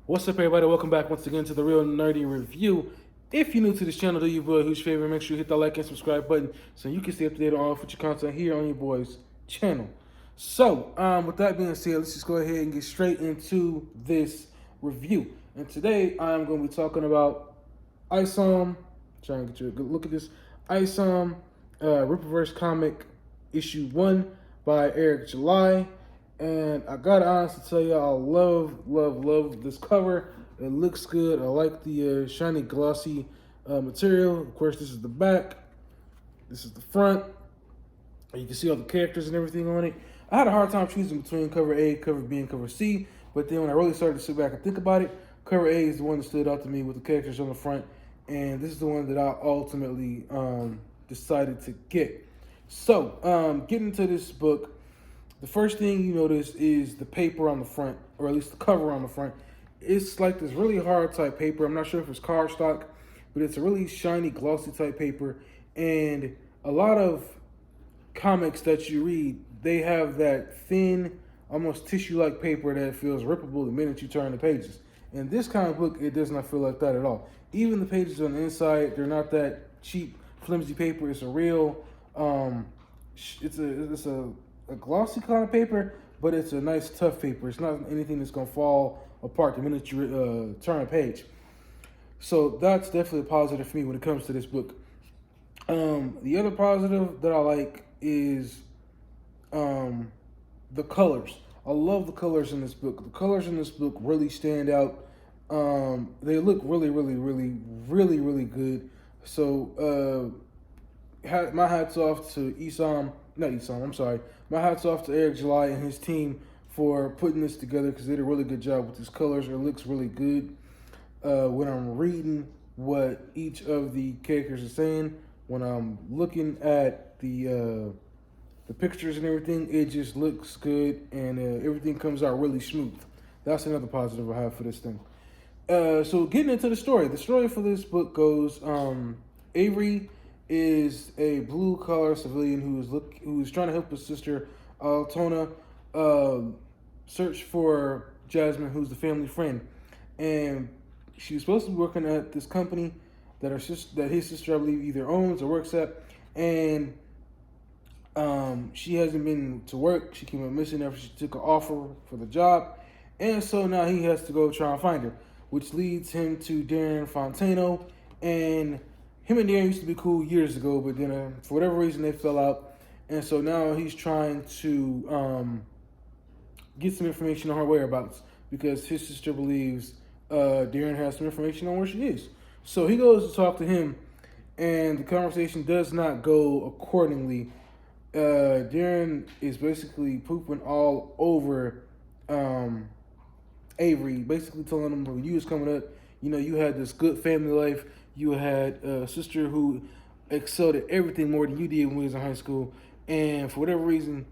What's up, everybody? Welcome back once again to the Real Nerdy Review. If you're new to this channel, do you boy a huge favor, make sure you hit that like and subscribe button so you can stay up to date on all future content here on your boy's channel. So, with that being said, let's just go ahead and get straight into this review. And today, I'm going to be talking about Isom. Trying to get you a good look at this. Isom, Rippaverse comic issue 1 by Eric July. And I gotta honestly tell you, I love this cover. It looks good. I like the shiny, glossy material. Of course, this is the back. This is the front. You can see all the characters and everything on it. I had a hard time choosing between cover A, cover B, and cover C. But then when I really started to sit back and think about it, cover A is the one that stood out to me with the characters on the front. And this is the one that I ultimately decided to get. So, getting into this book, the first thing you notice is the paper on the front, or at least the cover on the front. It's like this really hard type paper. I'm not sure if it's cardstock, but it's a really shiny, glossy type paper. And a lot of comics that you read, they have that thin, almost tissue-like paper that feels rippable the minute you turn the pages. In this comic book, it does not feel like that at all. Even the pages on the inside, they're not that cheap, flimsy paper. It's a real, it's a glossy kind of paper, but it's a nice tough paper. It's not anything that's gonna fall apart the minute you turn a page. So that's definitely a positive for me when it comes to this book. The other positive that I like is the colors. I love the colors in this book. The colors in this book really stand out. They look really good. So my hats off to my hats off to Eric July and his team for putting this together because they did a really good job with these colors. It looks really good. When I'm reading what each of the characters are saying, when I'm looking at the pictures and everything, it just looks good and everything comes out really smooth. That's another positive I have for this thing. So getting into the story for this book goes, Avery is a blue-collar civilian who is trying to help his sister Altona search for Jasmine, who's the family friend, and she's supposed to be working at this company that his sister, I believe, either owns or works at, and she hasn't been to work. She came up missing after she took an offer for the job, and so now he has to go try and find her, which leads him to Darren Fontano. And him and Darren used to be cool years ago, but then for whatever reason they fell out, and so now he's trying to get some information on her whereabouts because his sister believes Darren has some information on where she is. So he goes to talk to him, and the conversation does not go accordingly. Darren is basically pooping all over Avery, basically telling him when you was coming up, you had this good family life. You had a sister who excelled at everything more than you did when we was in high school, and for whatever reason,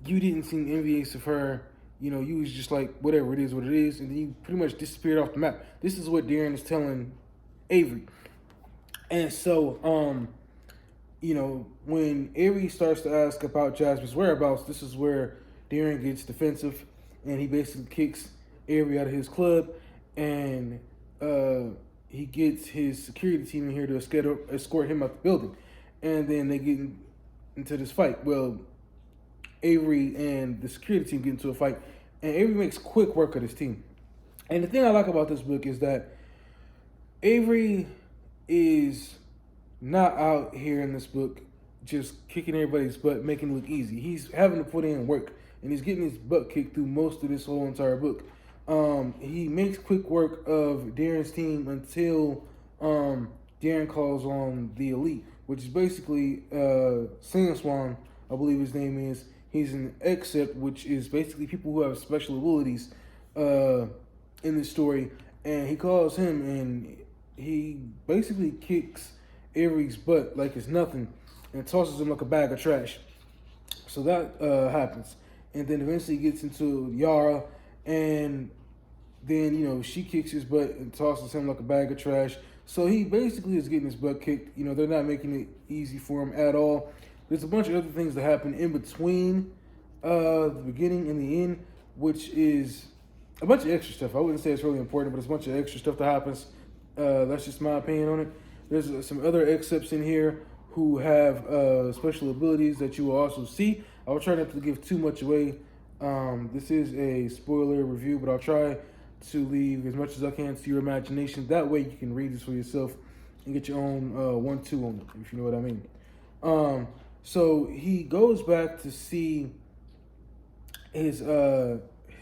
you didn't seem envious of her. You was just like, whatever, it is what it is, and then you pretty much disappeared off the map. This is what Darren is telling Avery. And so, when Avery starts to ask about Jasmine's whereabouts, this is where Darren gets defensive, and he basically kicks Avery out of his club, and he gets his security team in here to escort him out the building. And then they get into this fight. Well, Avery and the security team get into a fight, and Avery makes quick work of this team. And the thing I like about this book is that Avery is not out here in this book just kicking everybody's butt, making it look easy. He's having to put in work, and he's getting his butt kicked through most of this whole entire book. He makes quick work of Darren's team until Darren calls on the Elite, which is basically Swan, I believe his name is. He's an Except, which is basically people who have special abilities in this story. And he calls him, and he basically kicks Avery's butt like it's nothing and tosses him like a bag of trash. So that happens. And then eventually he gets into Yara, and then, she kicks his butt and tosses him like a bag of trash. So he basically is getting his butt kicked. They're not making it easy for him at all. There's a bunch of other things that happen in between the beginning and the end, which is a bunch of extra stuff. I wouldn't say it's really important, but it's a bunch of extra stuff that happens. That's just my opinion on it. There's some other excerpts in here who have special abilities that you will also see. I will try not to give too much away. This is a spoiler review, but I'll try to leave as much as I can to your imagination. That way you can read this for yourself and get your own 1-2 on it, if you know what I mean. So he goes back to see his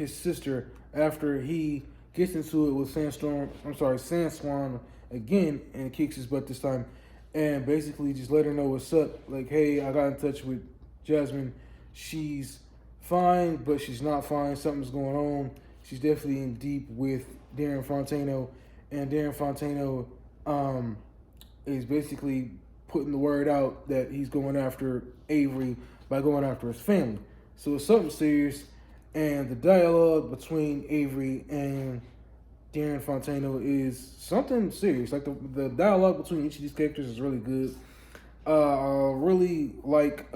sister after he gets into it with Sandstorm again, and kicks his butt this time, and basically just let her know what's up. Like, hey, I got in touch with Jasmine. She's fine, but she's not fine. Something's going on. She's definitely in deep with Darren Fontano, and Darren Fontano is basically putting the word out that he's going after Avery by going after his family. So it's something serious, and the dialogue between Avery and Darren Fontano is something serious. Like the dialogue between each of these characters is really good. I really like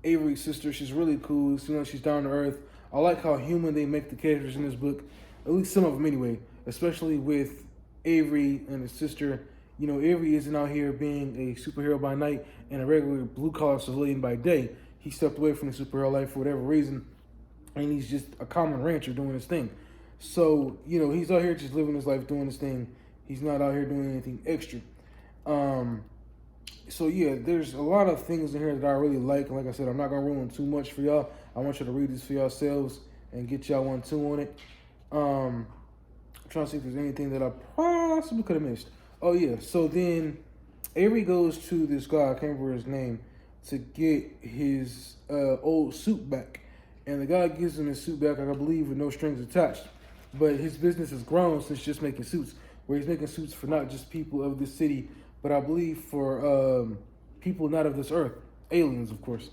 Avery's sister. She's really cool. You know, she's down to earth. I like how human they make the characters in this book, at least some of them anyway, especially with Avery and his sister. You know, Avery isn't out here being a superhero by night and a regular blue-collar civilian by day. He stepped away from the superhero life for whatever reason, and he's just a common rancher doing his thing. So, you know, he's out here just living his life, doing his thing. He's not out here doing anything extra. So, yeah, there's a lot of things in here that I really like. Like I said, I'm not going to ruin too much for y'all. I want you to read this for yourselves and get y'all 1-2 on it. I'm trying to see if there's anything that I possibly could have missed. Oh, yeah. So then Avery goes to this guy, I can't remember his name, to get his old suit back. And the guy gives him his suit back, I believe, with no strings attached. But his business has grown since just making suits, where he's making suits for not just people of this city, but I believe for people not of this earth, aliens, of course.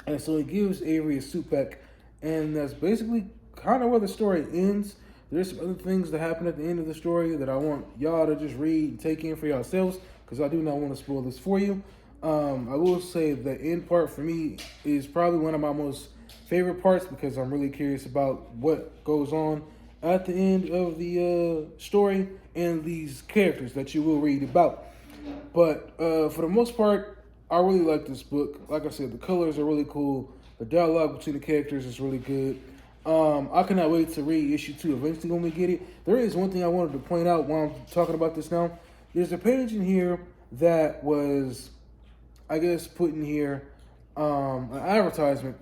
And so he gives Avery a suit back, and that's basically kind of where the story ends. There's some other things that happen at the end of the story that I want y'all to just read and take in for yourselves, because I do not want to spoil this for you. I will say the end part for me is probably one of my most favorite parts, because I'm really curious about what goes on at the end of the story and these characters that you will read about. But for the most part, I really like this book. Like I said, the colors are really cool. The dialogue between the characters is really good. I cannot wait to read issue 2 eventually when we get it. There is one thing I wanted to point out while I'm talking about this now. There's a page in here that was, I guess, put in here an advertisement,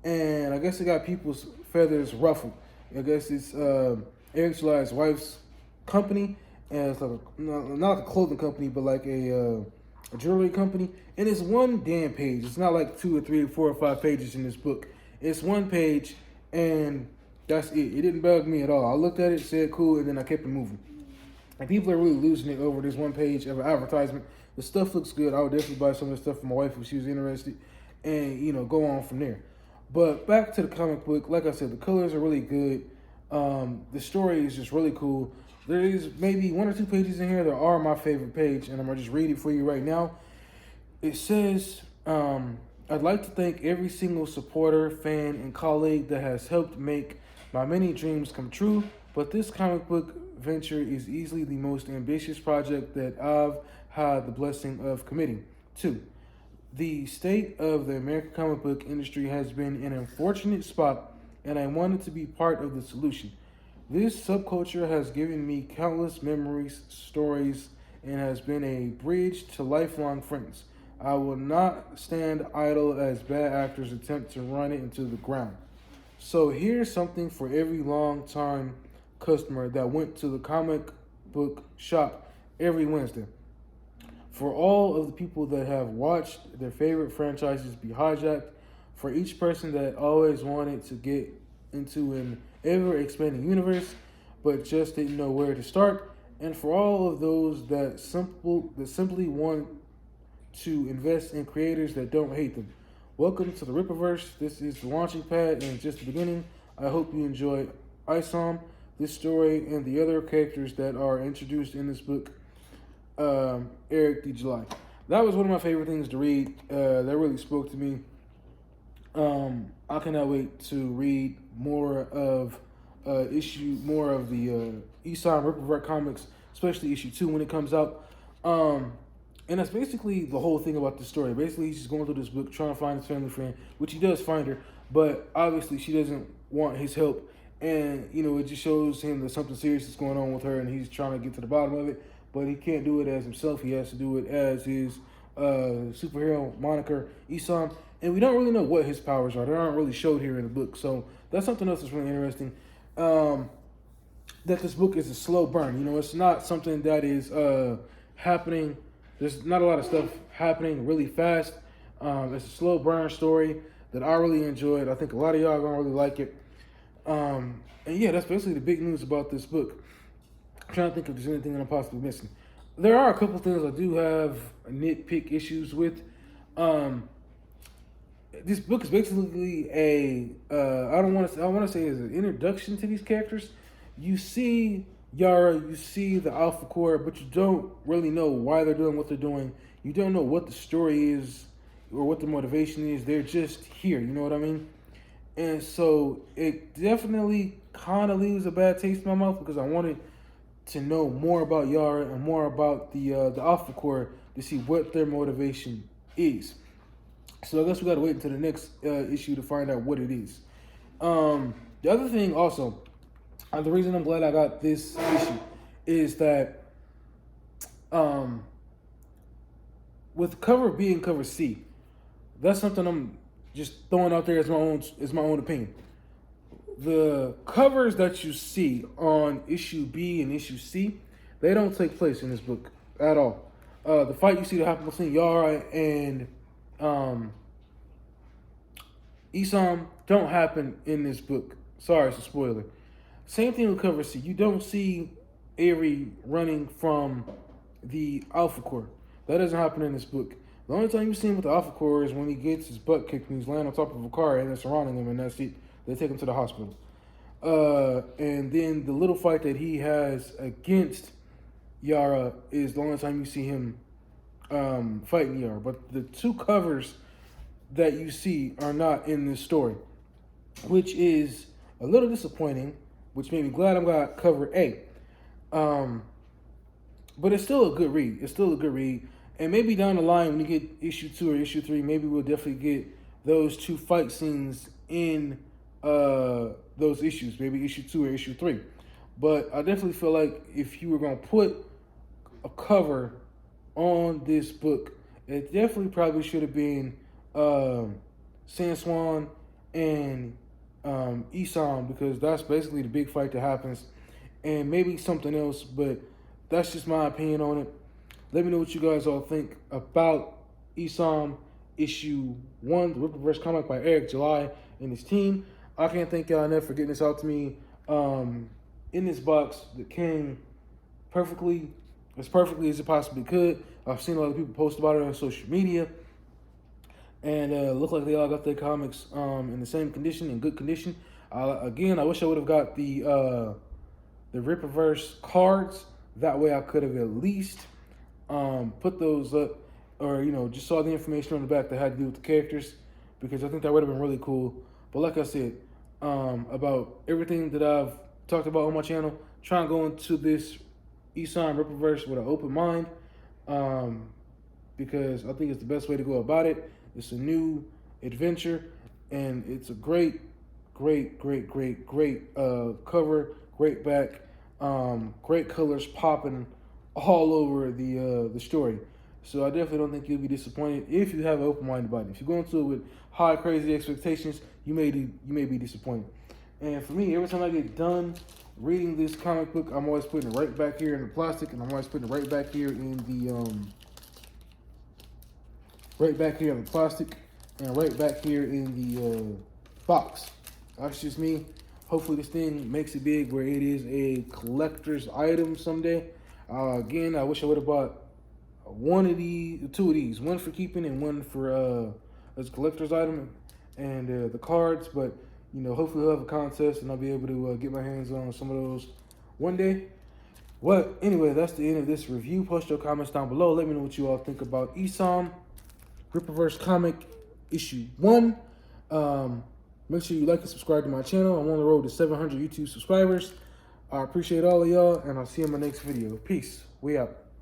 and I guess it got people's feathers ruffled. I guess it's Eric July's wife's company, and it's like not like a clothing company, but like a jewelry company. And it's one damn page. It's not like 2 or 3 or 4 or 5 pages in this book. It's one page, and that's it. It didn't bug me at all. I looked at it, said cool, and then I kept it moving. And people are really losing it over this one page of an advertisement. The stuff looks good. I would definitely buy some of the stuff for my wife if she was interested, and, you know, go on from there. But back to the comic book. Like I said, the colors are really good. The story is just really cool. There is maybe 1 or 2 pages in here that are my favorite page, and I'm going to just read it for you right now. It says, I'd like to thank every single supporter, fan, and colleague that has helped make my many dreams come true, but this comic book venture is easily the most ambitious project that I've had the blessing of committing to. The state of the American comic book industry has been in an unfortunate spot, and I wanted to be part of the solution. This subculture has given me countless memories, stories, and has been a bridge to lifelong friends. I will not stand idle as bad actors attempt to run it into the ground. So here's something for every long-time customer that went to the comic book shop every Wednesday. For all of the people that have watched their favorite franchises be hijacked, for each person that always wanted to get into an ever-expanding universe but just didn't know where to start, and for all of those that simply want to invest in creators that don't hate them. Welcome to the Rippaverse. This is the launching pad and just the beginning. I hope you enjoy Isom, this story, and the other characters that are introduced in this book. Eric D. July. That was one of my favorite things to read. That really spoke to me. I cannot wait to read more of more of the Isom Rippaverse comics, especially issue 2 when it comes out. And that's basically the whole thing about the story. Basically, he's just going through this book trying to find his family friend, which he does find her, but obviously she doesn't want his help. And, you know, it just shows him that something serious is going on with her, and he's trying to get to the bottom of it, but he can't do it as himself. He has to do it as his superhero moniker, Isom. And we don't really know what his powers are. They aren't really showed here in the book. So that's something else that's really interesting. That this book is a slow burn. You know, it's not something that is happening. There's not a lot of stuff happening really fast. It's a slow burn story that I really enjoyed. I think a lot of y'all are going to really like it. And yeah, that's basically the big news about this book. I'm trying to think if there's anything that I'm possibly missing. There are a couple things I do have nitpick issues with. This book is basically I want to say is an introduction to these characters. You see Yara, you see the Alpha Core, but you don't really know why they're doing what they're doing. You don't know what the story is or what the motivation is. They're just here, you know what I mean? And so it definitely kind of leaves a bad taste in my mouth because I wanted to know more about Yara and more about the Alpha Core to see what their motivation is. So I guess we got to wait until the next issue to find out what it is. The other thing also, the reason I'm glad I got this issue is that with cover B and cover C, that's something I'm just throwing out there as my own opinion. The covers that you see on issue B and issue C, they don't take place in this book at all. The fight you see that happen between Yara and Isom don't happen in this book. Sorry, it's a spoiler. Same thing with cover C. You don't see Avery running from the Alpha Core. That doesn't happen in this book. The only time you see him with the Alpha Core is when he gets his butt kicked and he's laying on top of a car and they're surrounding him, and that's it. They take him to the hospital. And then the little fight that he has against Yara is the only time you see him fighting Yara. But the two covers that you see are not in this story, which is a little disappointing, which made me glad I got cover A. But it's still a good read. It's still a good read. And maybe down the line when you get issue 2 or issue 3, maybe we'll definitely get those two fight scenes in those issues, maybe issue 2 or issue 3. But I definitely feel like if you were going to put a cover on this book, it definitely probably should have been Sand Swan and Isom, because that's basically the big fight that happens, and maybe something else, but that's just my opinion on it. Let me know what you guys all think about Isom issue 1, the Rippaverse comic by Eric July and his team. I can't thank y'all enough for getting this out to me in this box that came perfectly as it possibly could. I've seen a lot of people post about it on social media, and look like they all got their comics in the same condition, in good condition. Again, I wish I would have got the Rippaverse cards. That way I could have at least put those up, or just saw the information on the back that had to do with the characters, because I think that would have been really cool. But like I said, about everything that I've talked about on my channel, trying to go into this Isom Rippaverse with an open mind, because I think it's the best way to go about it. It's a new adventure, and it's a great cover, great back, great colors popping all over the story. So I definitely don't think you'll be disappointed if you have an open mind about it. If you go into it with high, crazy expectations, you may be disappointed. And for me, every time I get done reading this comic book, I'm always putting it right back here in the plastic, and I'm always putting it right back here in the plastic, and right back here in the box. That's just me. Hopefully this thing makes it big where it is a collector's item someday. Again, I wish I would have bought two of these, one for keeping and one for as a collector's item, and the cards. But hopefully we'll have a contest and I'll be able to get my hands on some of those one day. Well, anyway, that's the end of this review. Post your comments down below. Let me know what you all think about Isom Rippaverse comic issue 1. Make sure you like and subscribe to my channel. I'm on the road to 700 YouTube subscribers. I appreciate all of y'all, and I'll see you in my next video. Peace. We out.